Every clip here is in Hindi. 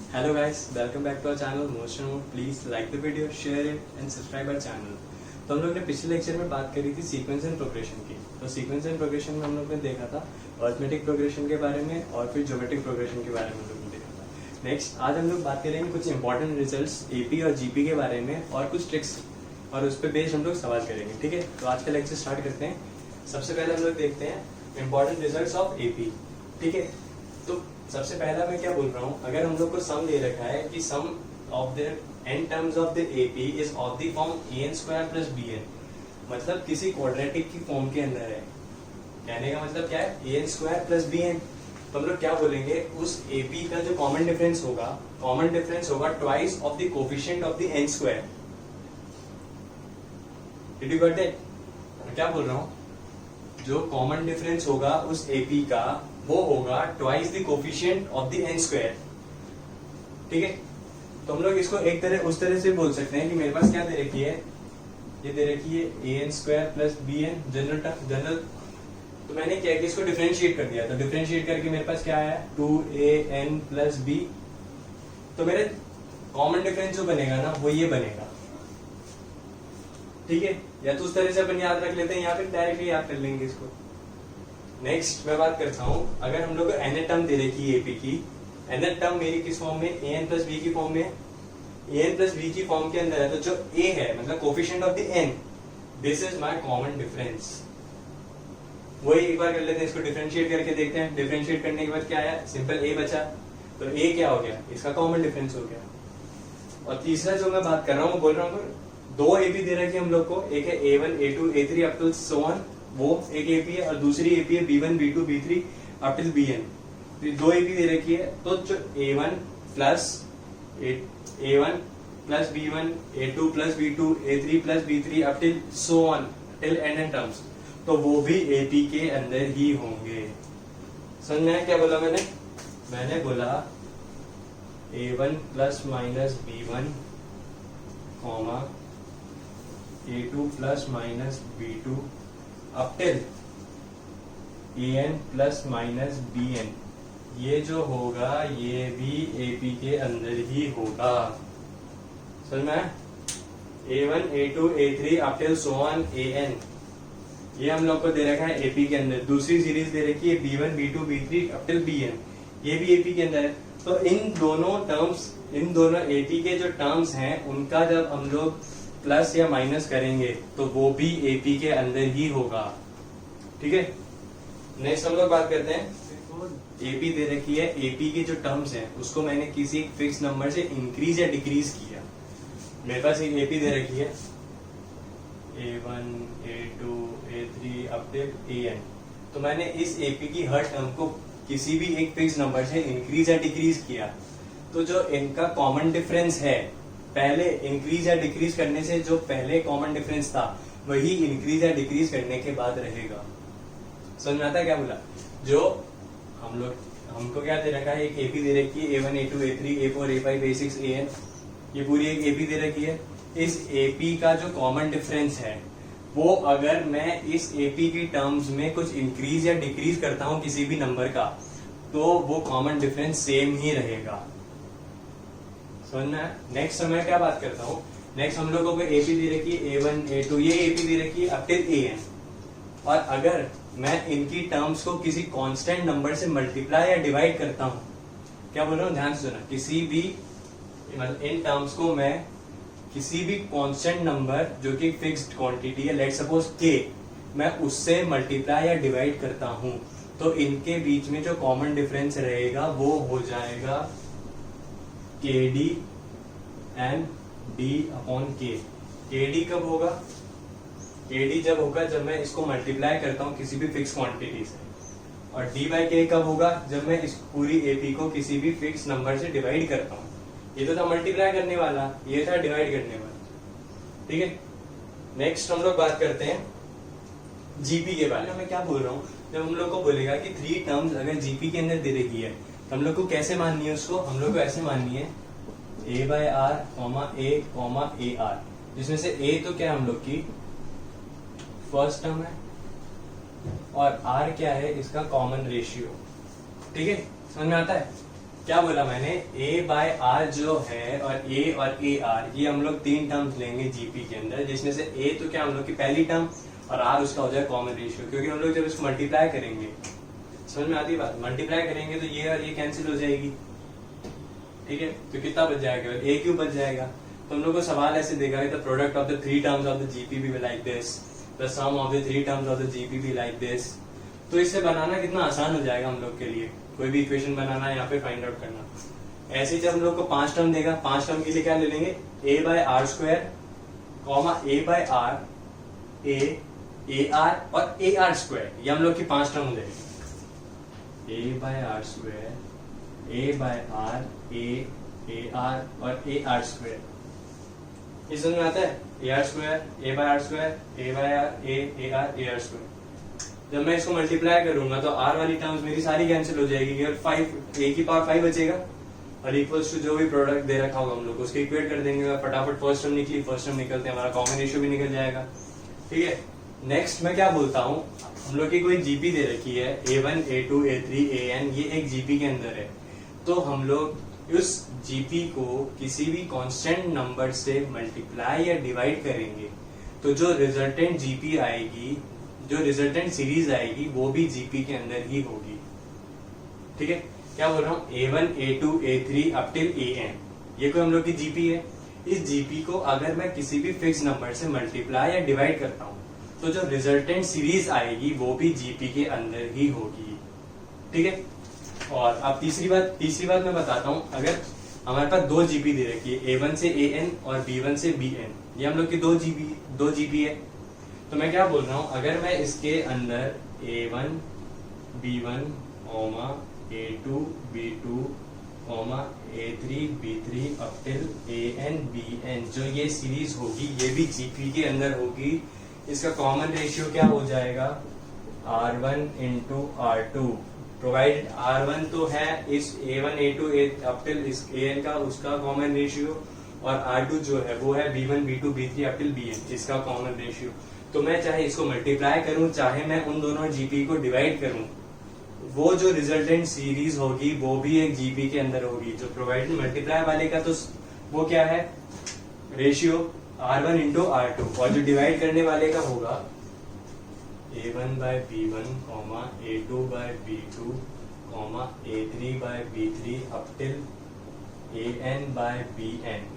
Hello guys, welcome back to our channel Motion Mode. Please like the video, share it and subscribe our channel. तो हम लोग ने पिछले लेक्चर में बात करी थी सीक्वेंस एंड प्रोग्रेशन की। तो सीक्वेंस एंड प्रोग्रेशन में हम लोग ने देखा था अरिथमेटिक प्रोग्रेशन के बारे में और फिर ज्योमेट्रिक प्रोग्रेशन के बारे में हम लोग ने देखा था। नेक्स्ट आज हम लोग बात करेंगे कुछ इंपॉर्टेंट रिजल्ट्स एपी और जीपी के बारे में और कुछ ट्रिक्स, और उस पर बेस्ड हम लोग सवाल करेंगे। ठीक है, तो आज का लेक्चर स्टार्ट करते हैं। सबसे पहले हम लोग देखते हैं इंपॉर्टेंट रिजल्ट्स ऑफ एपी। ठीक है, तो सबसे पहला मैं क्या बोल रहा हूँ, अगर हम लोग को सम दे रखा है कि sum of the n terms of the AP is of the form an² plus bn, मतलब किसी क्वाड्रेटिक की फॉर्म के अंदर है। कहने का मतलब क्या है, an² प्लस bn। तो हम लोग क्या बोलेंगे, उस एपी का जो कॉमन डिफरेंस होगा twice of the coefficient of the n²। Did you got that? मैं क्या बोल रहा हूँ, जो कॉमन डिफरेंस होगा उस एपी का वो होगा twice the coefficient of the n²। ठीक है, तो हम लोग इसको एक तरह उस तरह से बोल सकते हैं कि मेरे पास क्या दे रखी है, ये दे रखी है an² प्लस bn जनरल। तो मैंने क्या कि इसको डिफरेंशिएट कर दिया। तो डिफरेंशिएट करके मेरे पास क्या आया 2an प्लस b। तो मेरे कॉमन डिफरेंस जो बनेगा ना वो ये बनेगा। ठीक है, या तो उस तरह से अपन याद रख लेते हैं या फिर डायरेक्टली याद कर लेंगे इसको। नेक्स्ट मैं बात करता हूं, अगर हम लोग को एन टर्म दे रखी है एपी की, एन टर्म मेरी किस फॉर्म में, an प्लस बी की फॉर्म में, an प्लस बी की फॉर्म के अंदर है। तो जो a है मतलब coefficient of the n, this is my common difference. वही एक बार कर लेते हैं, इसको डिफरेंशिएट करके देखते हैं। डिफरेंशिएट करने के बाद क्या आया, सिंपल a बचा। तो a क्या हो गया, इसका कॉमन डिफरेंस हो गया। और तीसरा जो मैं बात कर रहा हूँ, बोल रहा हूँ दो एपी दे रखी है हम लोग को, एक है a1 a2 a3 up to so on, वो एक एपी है, और दूसरी एपी है b1 b2 b3 up till bn। दो एपी दे रखी है, तो जो a1 plus b1 a2 plus b2 a3 plus b3 up till so on till n terms, तो वो भी एपी के अंदर ही होंगे। समझ में आया क्या बोला मैंने बोला a1 plus minus b1 comma a2 plus minus b2 up till an plus minus bn। ये जो होगा ये भी एपी के अंदर ही होगा। समझ में आया? a1 a2 a3 up till so on an, ये हम लोग को दे रखा है एपी के अंदर। दूसरी सीरीज दे रखी है b1 b2 b3 up till bn, ये भी एपी के अंदर है। तो इन दोनों एपी के जो टर्म्स हैं उनका जब हम लोग प्लस या माइनस करेंगे तो वो भी एपी के अंदर ही होगा। ठीक है, नेक्स्ट हम लोग बात करते हैं, एपी दे रखी है, एपी के जो टर्म्स हैं उसको मैंने किसी फिक्स नंबर से इंक्रीज या डिक्रीज किया। मेरे पास एक एपी दे रखी है a1 a2 a3 up till an, तो मैंने इस एपी की हर टर्म को किसी भी एक फिक्स नंबर से इंक्रीज या डिक्रीज किया। तो जो इनका कॉमन डिफरेंस है, पहले इंक्रीज या डिक्रीज करने से जो पहले कॉमन डिफरेंस था वही इंक्रीज या डिक्रीज करने के बाद रहेगा। समझ में आता है क्या बोला? जो हमको क्या दे रखा है, एक एपी दे रखी है a1 a2 a3 a4 a5 a6 an, ये पूरी एक एपी दे रखी है। इस एपी का जो कॉमन डिफरेंस है वो अगर मैं इस एपी की टर्म्स में कुछ इंक्रीज या डिक्रीज करता हूं किसी भी नंबर का, तो वो कॉमन डिफरेंस सेम ही रहेगा। समझ में? नेक्स्ट मैं क्या बात करता हूँ, नेक्स्ट हम लोगों को एपी दे रखी है a1 a2, ये एपी दे रखी है अप टिल an, और अगर मैं इनकी टर्म्स को किसी कांस्टेंट नंबर से मल्टीप्लाई या डिवाइड करता हूँ, क्या बोल रहा हूँ ध्यान से सुना, किसी भी इन टर्म्स को मैं किसी भी कांस्टेंट नंबर जो कि फिक्स्ड क्वांटिटी है, लेट्स सपोज k, मैं उससे मल्टीप्लाई या डिवाइड करता हूँ, तो इनके बीच में जो कॉमन डिफरेंस रहेगा वो हो जाएगा kd and d upon k। kd कब होगा, kd जब होगा जब मैं इसको मल्टीप्लाई करता हूँ किसी भी फिक्स क्वांटिटी से, और d बाई k कब होगा, जब मैं इस पूरी एपी को किसी भी फिक्स नंबर से डिवाइड करता हूँ। ये तो था मल्टीप्लाई करने वाला, ये था डिवाइड करने वाला। ठीक है, नेक्स्ट हम लोग बात करते हैं जीपी के बारे में। मैं क्या बोल रहा हूँ, जब हम लोग को बोलेगा कि 3 टर्म्स अगर जीपी के अंदर दे रखी है तो हम लोग को कैसे माननी है उसको, हम लोग को ऐसे माननी है a by r comma a r, जिसमें से a तो क्या है हम लोग की फर्स्ट टर्म है और r क्या है इसका कॉमन रेशियो। ठीक है, समझ में आता है? क्या बोला मैंने, ए बाय आर जो है और ए आर ये हम लोग तीन टर्म्स लेंगे जीपी के अंदर, जिसमें से ए तो क्या हम लोग की पहली टर्म और आर उसका हो जाए कॉमन रेशियो, क्योंकि हम लोग जब इसको मल्टीप्लाई करेंगे, समझ में आती है बात, मल्टीप्लाई करेंगे तो ये और ये कैंसिल हो जाएगी, ठीक है, तो कितना बच जाएगा, ए क्यों बच जाएगा। तो हम लोग को सवाल ऐसे देगा the product of the three terms of the GP be like this, the sum of the three terms of the GP be like this. तो इससे बनाना कितना आसान हो जाएगा हम लोग के लिए, कोई भी इक्वेशन बनाना या फिर फाइंड आउट करना। ऐसे जब हम लोग को पांच टर्म देगा, पांच टर्म के लिए क्या ले लेंगे, a by r square comma a by r a r और ए आर स्क्वायर, ये हम लोग की पांच टर्म हो जाएगी, a by r square a by r a r और ए आर स्क्वायर। इस समझ में आता है, a r square a by r square a by r a r a r square. जब मैं इसको मल्टीप्लाई करूंगा तो आर वाली टर्म्स मेरी सारी कैंसिल हो जाएगी और 5 ए की पावर 5 बचेगा और इक्वल्स टू जो भी प्रोडक्ट दे रखा होगा हम लोग उसको इक्वेट कर देंगे, फटाफट फर्स्ट टर्म निकली, फर्स्ट टर्म निकलते हमारा कॉमन रेशियो भी निकल जाएगा, ठीक है। नेक्स्ट मैं क्या बोलता हूँ, हम लोग की कोई जीपी दे रखी है A1 A2 A3 AN, ये एक जीपी के अंदर है, तो हम लोग उस जीपी को किसी भी कांस्टेंट नंबर से मल्टीप्लाई या डिवाइड करेंगे तो जो रिजल्टेंट जीपी आएगी, जो रिजल्टेंट सीरीज आएगी वो भी जीपी के अंदर ही होगी, ठीक है। क्या बोल रहा हूँ, A1 A2 A3 up till AN, ये कोई हम लोग की जीपी है। इस जीपी को अगर मैं किसी भी फिक्स नंबर से मल्टीप्लाई या डिवाइड करता हूँ तो जो रिजल्टेंट सीरीज आएगी वो भी जीपी के अंदर ही होगी, ठीक है। और अब तीसरी बात मैं बताता हूँ, अगर हमारे पास दो जीपी दे रखी है, A1 से AN और B1 से BN, ये हम लोग की दो जीपी है, तो मैं क्या बोल रहा हूँ, अगर मैं इसके अंदर A1 B1 A2 B2 A3 B3 up till AN BN, जो ये सीरीज होगी ये भी जीपी के अंदर होगी। इसका कॉमन रेशियो क्या हो जाएगा, R1 into R2, provided R1 तो है इस A1 A2 अप टिल इस AN का, उसका कॉमन रेशियो, और R2 जो है वो है B1 B2 B3 up till BN, इसका कॉमन रेशियो। तो मैं चाहे इसको मल्टीप्लाई करूं, चाहे मैं उन दोनों जीपी को डिवाइड करूं, वो जो रिजल्टेंट सीरीज होगी वो भी एक जीपी के अंदर होगी। जो प्रोवाइडेड मल्टीप्लाई वाले का तो वो क्या है, रेशियो R1 इंटू R2, और जो डिवाइड करने वाले का होगा A1 by B1 A2 by B2 A3 by B3 up till AN by BN।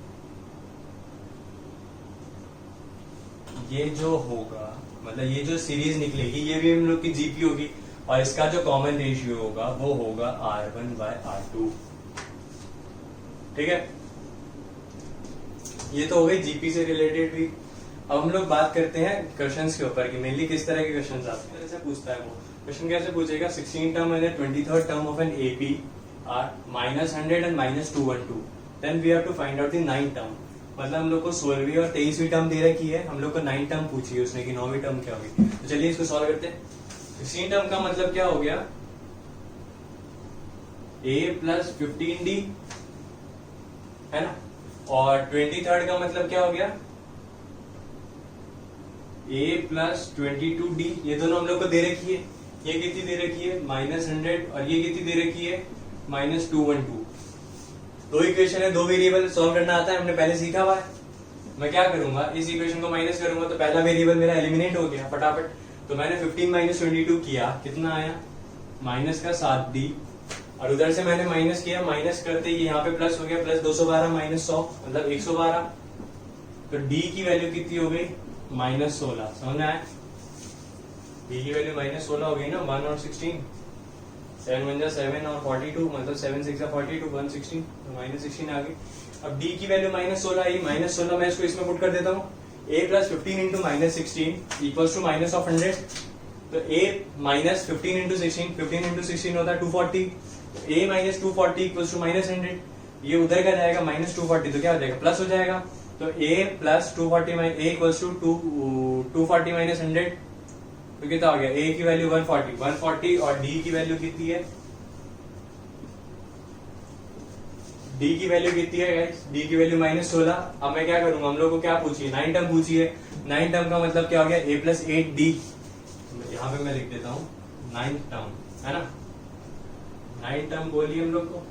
ये जो होगा, मतलब ये जो सीरीज निकलेगी ये भी हम लोग की जीपी होगी, और इसका जो कॉमन रेशियो होगा वो होगा R1 बाय R2, ठीक है। ये तो हो गई जीपी से रिलेटेड भी। अब हम लोग बात करते हैं क्वेश्चंस के ऊपर कि मेनली किस तरह के क्वेश्चंस आते हैं। कैसे पूछता है वो क्वेश्चन, कैसे पूछेगा, 16 term and 23rd term of an AP are -100 and -212, then we have to find out the 9th term. मतलब हम लोग को 16वीं और 23वीं टर्म दे रखी है, हम लोग को 9th टर्म पूछी है उसने कि 9वीं टर्म क्या होगी। तो चलिए इसको सॉल्व करते हैं। 16 टर्म का मतलब क्या हो गया, a प्लस 15d है ना, और 23rd का मतलब क्या हो गया, a प्लस 22d। ये दोनों हम लोग को दे रखी है, ये कितनी दे रखी है -100 और ये कितनी दे रखी है -212। दो इक्वेशन है, दो वेरिएबल सॉल्व करना आता है, हमने पहले सीखा हुआ है। मैं क्या करूंगा, इस इक्वेशन को माइनस करूंगा तो पहला वेरिएबल मेरा एलिमिनेट हो गया फटाफट। तो मैंने 15 - 22 किया, कितना आया माइनस का 7d, और उधर से मैंने माइनस किया, माइनस करते ही यहाँ पे प्लस हो गया, प्लस 212 -100 मतलब 112। तो d की वैल्यू कितनी हो गई -16, समझ में आया, d की वैल्यू -16 हो गई ना, 1 और 16, 7 × 7 और 42, मतलब 7 × 6 = 42, 116, तो -16 आ गई। अब d की वैल्यू -16 आई, -16 मैं इसको इसमें पुट कर देता हूँ, a plus 15 into -16 equals to -100। तो a माइनस 15 इंटू 16, 15 इंटू 16 होता है 240, तो a माइनस 240 इक्वल्स टू -100। ये उधर का जाएगा -240, तो क्या हो जाएगा प्लस हो जाएगा। तो a plus 240 a equals to 240 - 100, तो कितना हो गया, a की वैल्यू 140 और d की वैल्यू कितनी है, d की वैल्यू कितनी है गाइस, d की वैल्यू -16। अब मैं क्या करूंगा, हम लोग को क्या पूछी है, 9 टर्म पूछी है। 9 टर्म का मतलब क्या हो गया, a प्लस 8d, यहाँ पे मैं लिख देता हूँ 9th टर्म है ना, 9 टर्म बोलिए हम लोग को,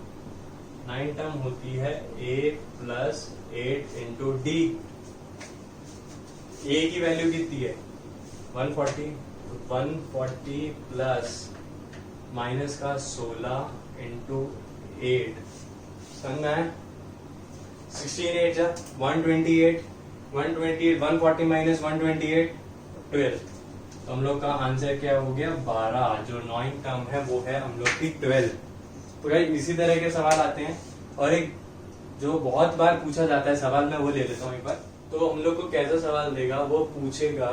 9 टर्म होती है a plus 8 into D. a की वैल्यू कितनी है 140 प्लस माइनस का 16 इंटू 8 समझ में आया? 16 8 जा 128 140 माइनस 128 12। तो हम लोग का आंसर क्या हो गया 12। जो 9 टर्म है वो है हम लोग की 12। तो गाइस इसी तरह के सवाल आते हैं। और एक जो बहुत बार पूछा जाता है सवाल, मैं वो ले लेता हूँ एक बार। तो हम लोग को कैसा सवाल देगा, वो पूछेगा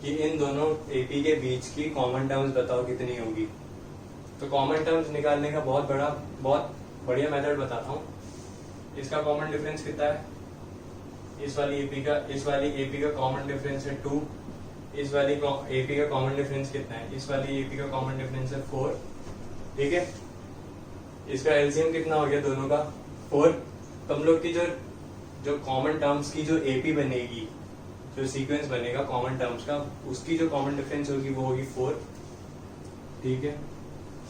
कि इन दोनों एपी के बीच की कॉमन टर्म्स बताओ कितनी होगी। तो कॉमन टर्म्स निकालने का बहुत बढ़िया मेथड बताता हूँ। इसका कॉमन डिफरेंस कितना है, इस वाली एपी का कॉमन डिफरेंस है 2। इस वाली एपी का कॉमन डिफरेंस कितना है, इस वाली एपी का कॉमन डिफरेंस है 4। ठीक है, इसका एलसीएम कितना हो गया दोनों का 4। तो हम लोग की जो कॉमन टर्म्स की जो एपी बनेगी, जो सीक्वेंस बनेगा कॉमन टर्म्स का, उसकी जो कॉमन डिफरेंस होगी वो होगी 4। ठीक है,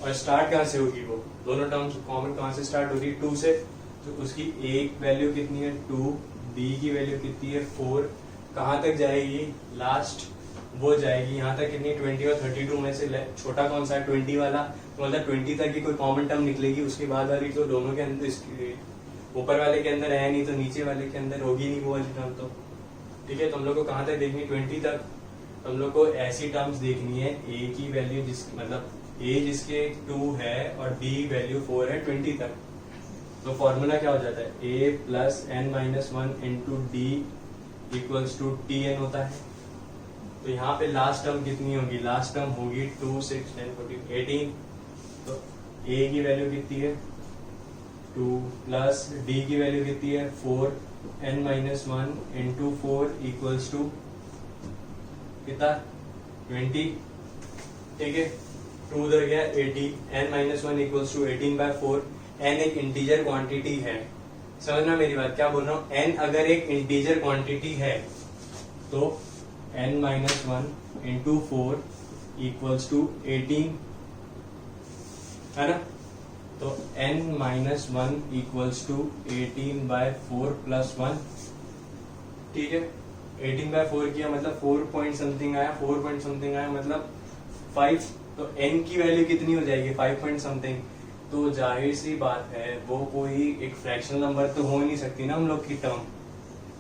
और स्टार्ट कहाँ से होगी, वो दोनों टर्म्स कॉमन कहाँ से स्टार्ट होगी 2 से। तो उसकी एक वैल्यू कितनी है 2, बी की वैल्यू कितनी है 4। कहाँ तक जाएगी लास्ट, वो जाएगी यहाँ तक कितनी 20 और 32 में से छोटा कौन सा है 20 वाला। तो मतलब 20 तक की कोई कॉमन टर्म निकलेगी, उसके बाद वाली तो दोनों के अंदर, ऊपर वाले के अंदर है नहीं तो नीचे वाले के अंदर होगी नहीं वो वाली टर्म। तो ठीक है, तो हम लोग को कहाँ तक देखनी 20 तक। तो हम लोग को ऐसी टर्म्स देखनी है ए की वैल्यू मतलब ए जिसके 2 है और डी वैल्यू 4 है 20 तक। तो फॉर्मूला क्या हो जाता है a plus n minus 1 into d equals to t n होता है। तो यहाँ पे लास्ट टर्म कितनी होगी, लास्ट टर्म होगी 2 6 10 14 18। तो a की वैल्यू कितनी है 2 प्लस डी की वैल्यू कितनी है 4, n minus 1 into 4 equals to कितना 20। ठीक है, 2 उधर गया 80, n minus 1 equals to 18/4। n एक इंटीजर क्वांटिटी है, समझना मेरी बात क्या बोल रहा हूँ। n अगर एक इंटीजर क्वांटिटी है तो n minus 1 into 4 equals to 18 है ना। तो n minus 1 equals to 18/4 plus 1। ठीक है, 18/4 किया मतलब 4 पॉइंट समथिंग आया, 4 पॉइंट समथिंग आया मतलब 5। तो n की वैल्यू कितनी हो जाएगी 5 पॉइंट समथिंग। तो जाहिर सी बात है वो कोई एक फ्रैक्शनल नंबर तो हो नहीं सकती ना हम लोग की टर्म।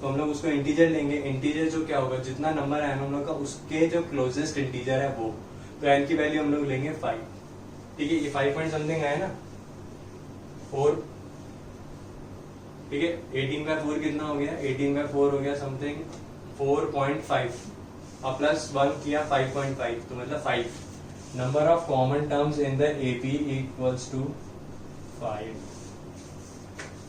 तो हम लोग उसको इंटीजर लेंगे। इंटीजर जो क्या होगा, जितना नंबर है हम लोग का उसके जो क्लोजेस्ट इंटीजर है वो। तो n की वैल्यू हम लोग लेंगे 5। ठीक है, ये 5 पॉइंट समथिंग आया ना 4। ठीक है, 18/4 कितना हो गया 18/4 हो गया समथिंग 4.5 और प्लस 1 किया 5.5 तो मतलब 5। Number of common terms in the AP equals to 5।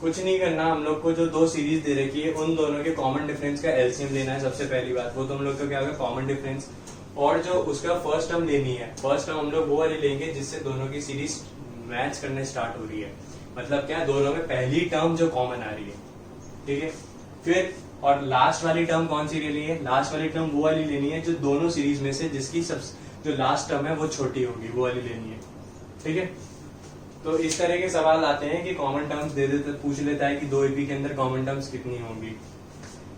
कुछ नहीं करना, हम लोग को जो दो सीरीज दे रखी है उन दोनों के कॉमन डिफरेंस का एलसीएम लेना है सबसे पहली बात। वो तो हम लोग का क्या होगा कॉमन डिफरेंस, और जो उसका फर्स्ट टर्म लेनी है, फर्स्ट टर्म हम लोग वो वाली लेंगे जिससे दोनों की सीरीज मैच करने स्टार्ट हो रही है। मतलब क्या, दोनों में पहली टर्म जो कॉमन आ रही है। ठीक है, फिर और लास्ट वाली टर्म कौन सी लेनी है, लास्ट वाली टर्म वो वाली लेनी है जो दोनों सीरीज में से जिसकी जो लास्ट टर्म है वो छोटी होगी, वो वाली लेनी है। ठीक है, तो इस तरह के सवाल आते हैं कि कॉमन टर्म्स दे देते, पूछ लेता है कि दो एपी के अंदर कॉमन टर्म्स कितनी होंगी।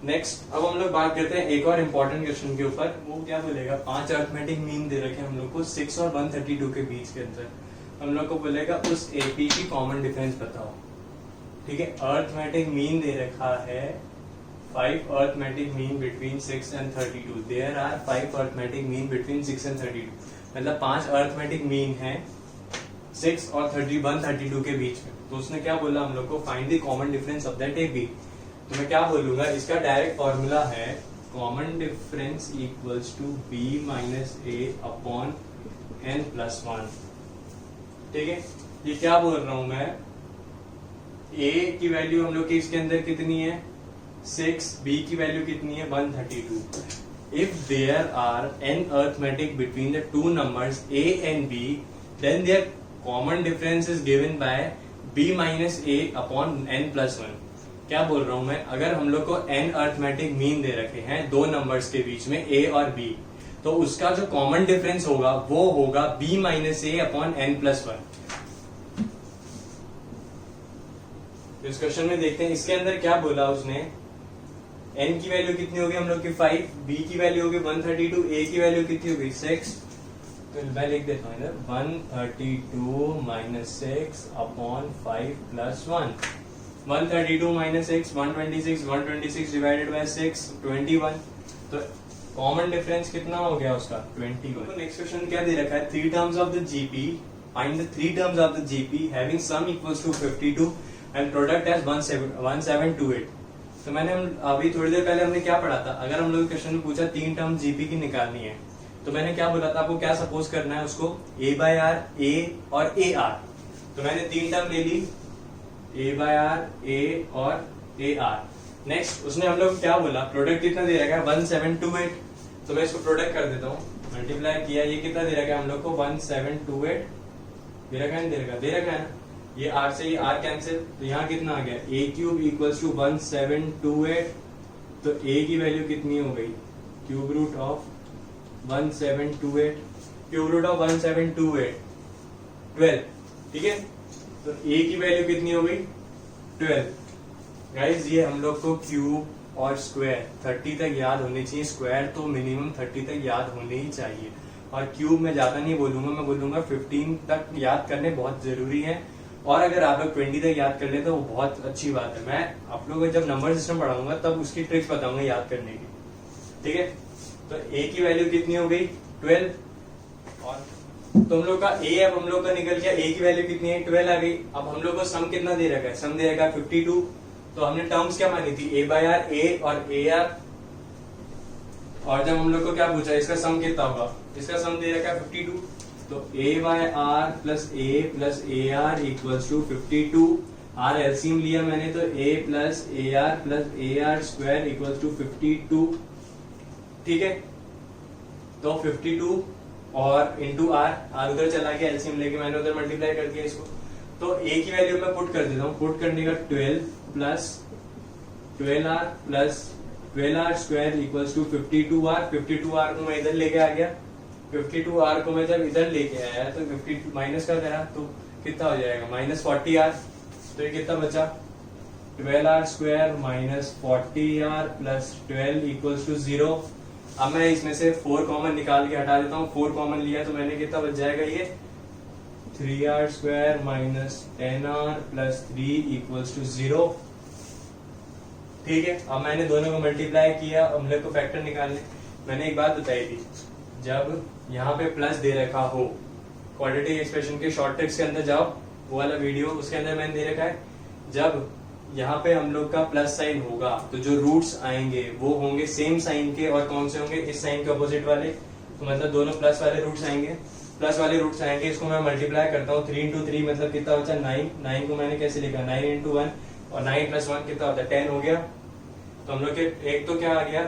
नेक्स्ट अब हम लोग बात करते हैं एक और इम्पोर्टेंट क्वेश्चन के ऊपर। वो क्या बोलेगा, 5 अर्थमेटिक मीन दे रखे हम लोग को 6 और 132 के बीच के अंदर। हम लोग को बोलेगा उस एपी की कॉमन डिफरेंस बताओ। ठीक है, अर्थमेटिक मीन दे रखा है 5 arithmetic mean between 6 and 32। There are 5 arithmetic mean between 6 and 32। मतलब 5 अर्थमेटिक मीन है 6 और 132 के बीच में। तो उसने क्या बोला हम लोग को, find the common difference of that AP. तो मैं क्या बोलूंगा, इसका डायरेक्ट फॉर्मूला है common difference equals to b minus a upon n plus 1। ठीक है, ये क्या बोल रहा हूं मैं, ए की वैल्यू हम लोग के इसके अंदर कितनी है 6, बी की वैल्यू कितनी है 132। If there are n arithmetic between the two numbers a and b, then their common difference is given by b minus a upon n plus 1। क्या बोल रहा हूं मैं, अगर हम लोग को एन अर्थमेटिक मीन दे रखे हैं दो नंबर्स के बीच में ए और बी, तो उसका जो कॉमन डिफरेंस होगा वो होगा b minus a upon n plus 1। तो इस क्वेश्चन में देखते हैं इसके अंदर क्या बोला उसने। n की वैल्यू कितनी होगी हम लोग की 5, b की वैल्यू होगी 132, a की वैल्यू कितनी होगी 6। तो मैं लिख देता हूँ इधर 132 minus 6 upon 5 plus 1। 132 minus 6 126, 126 divided by 6 21। तो कॉमन डिफरेंस कितना हो गया उसका 21। तो नेक्स्ट क्वेश्चन क्या दे रखा है, 3 terms of the GP, find the 3 terms of the GP having sum equals to 52 and product as 1728। तो मैंने अभी थोड़ी देर पहले हमने क्या पढ़ा था, अगर हम लोग क्वेश्चन में पूछा 3 टर्म जीपी की निकालनी है तो मैंने क्या बोला था आपको, क्या सपोज करना है उसको a बाय आर, a और a आर। तो मैंने 3 टर्म ले ली a बाय आर, a और a आर। नेक्स्ट उसने हम लोग क्या बोला, प्रोडक्ट कितना दे रखा है 1728। तो मैं इसको प्रोडक्ट कर देता हूँ, मल्टीप्लाई किया, ये कितना दे रखा है हम लोग को 1728 दे रखा है, दे रखा है ना। ये r से ये r कैंसिल, तो यहाँ कितना आ गया a क्यूब इक्वल्स टू 1728। तो a की वैल्यू कितनी हो गई, cube root of 1728, cube root of 1728 12। ठीक है, तो a की वैल्यू कितनी हो गई 12। गाइज ये हम लोग को क्यूब और स्क्वायर 30 तक याद होने चाहिए, स्क्वायर तो मिनिमम 30 तक याद होने ही चाहिए, और क्यूब में ज्यादा नहीं बोलूंगा, मैं बोलूंगा 15 तक याद करने बहुत जरूरी है। और अगर आप लोग 20 तक याद कर ले तो वो बहुत अच्छी बात है। मैं आप लोगों को जब नंबर सिस्टम पढ़ाऊंगा तब उसकी ट्रिक्स बताऊंगा याद करने की। ठीक है, तो a की वैल्यू कितनी हो गई 12, और तो हम लोग का a अब हम लोग का निकल गया, a की वैल्यू कितनी है 12 आ गई। अब हम लोग को सम कितना दे रखा है, सम दे रखा है 52। तो हमने टर्म्स क्या मानी थी a बाय आर, a और a आर, और जब हम लोग को क्या पूछा इसका सम कितना होगा, इसका सम दे रखा है 52। तो a by r plus a r equals to 52। R LCM लिया मैंने, तो a प्लस a r square equals to 52। ठीक है, तो 52 और इंटू आर उधर चला गया, एलसीएम लेके मैंने उधर मल्टीप्लाई कर दिया इसको। तो a की वैल्यू मैं पुट कर देता हूँ, पुट करने का 12 plus 12r plus 12r square equals to 52r। 52r को मैं इधर लेके आ गया, 52r को मैं जब इधर लेके आया तो 52 माइनस का करा तो कितना हो जाएगा माइनस 40r। तो ये कितना बचा 12r square minus 40r plus 12 equals to 0। अब मैं इसमें से 4 कॉमन निकाल के हटा देता हूँ, 4 कॉमन लिया तो मैंने कितना बच जाएगा ये 3r square minus 10r plus 3 equals to 0। ठीक है, अब मैंने दोनों को मल्टीप्लाई किया, हम लोग को फैक्टर निकालने। मैंने एक बात बताई थी, जब यहाँ पे प्लस दे रखा हो, क्वाड्रेटिक एक्सप्रेशन के शॉर्ट ट्रिक्स के अंदर जाओ, वो वाला वीडियो उसके अंदर मैंने दे रखा है। जब यहाँ पे हम लोग का प्लस साइन होगा तो जो रूट्स आएंगे वो होंगे सेम साइन के, और कौन से होंगे इस साइन के ऑपोजिट वाले। तो मतलब दोनों प्लस वाले रूट्स आएंगे, प्लस वाले रूट्स आएंगे। इसको मैं मल्टीप्लाई करता हूँ, 3 इंटू 3 मतलब कितना बचा 9। 9 को मैंने कैसे लिखा 9 इंटू 1, और 9 प्लस 1 कितना होता है 10 हो गया। तो हम लोग के एक तो क्या आ गया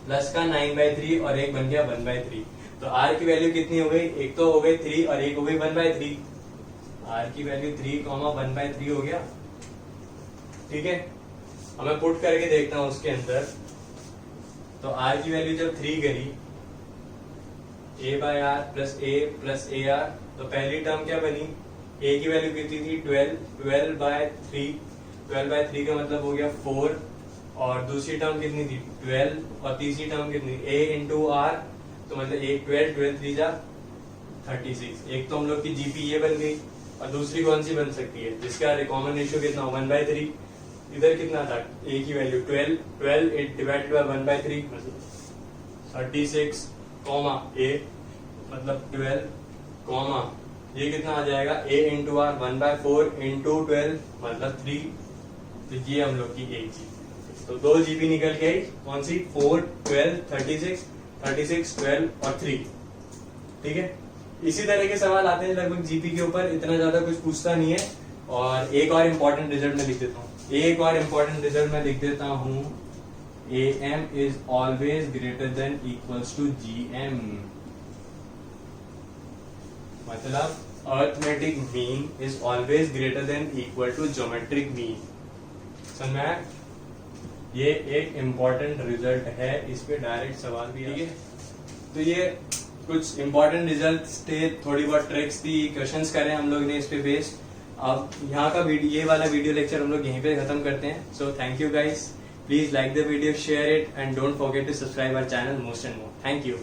प्लस का 9/3 और एक बन गया 1/3। तो r की वैल्यू कितनी हो गई, एक तो हो गई 3 और एक हो गई 1/3। r की वैल्यू 3, 1/3 हो गया। ठीक है, अब मैं पुट करके देखता हूं उसके अंदर। तो r की वैल्यू जब 3 करी, a by r plus a r, तो पहली टर्म क्या बनी, a की वैल्यू कितनी थी 12, 12/3, 12/3 का मतलब हो गया 4, और दूसरी टर्म कितनी थी 12, और तीसरी टर्म कितनी a इंटू आर, तो मतलब एक 12, 12 3 जा 36। एक तो हम लोग की जीपी ये बन गई, और दूसरी कौन सी बन सकती है जिसका कॉमन रेशियो कितना 1/3। इधर कितना था a की वैल्यू 12, 12 डिवाइडेड बाय 1/3 मतलब 36 कॉमा a मतलब 12 कॉमा ये कितना आ जाएगा a इंटू आर 1/4 इंटू 12 मतलब 3। तो ये हम लोग की एक जीपी, तो 2 जीपी निकल के आई, कौन सी 4, 12, 36, 12 और 3। ठीक है, इसी तरह के सवाल आते हैं लगभग जीपी के ऊपर, इतना ज्यादा कुछ पूछता नहीं है। और एक और इम्पोर्टेंट रिजल्ट में लिख देता हूँ, AM is always greater than equals to GM। मतलब arithmetic mean is always greater than equal to geometric mean। समझ में आया? ये एक इम्पोर्टेंट रिजल्ट है, इस पे डायरेक्ट सवाल भी है। तो ये कुछ इम्पोर्टेंट रिजल्ट थे, थोड़ी बहुत ट्रिक्स थी, क्वेश्चंस करे हम लोग ने इस पे बेस्ड। अब यहाँ का ये वाला वीडियो लेक्चर हम लोग यहीं पे खत्म करते हैं. So thank you guys. Please like the video, share it, and don't forget to subscribe our channel most and more. Thank you.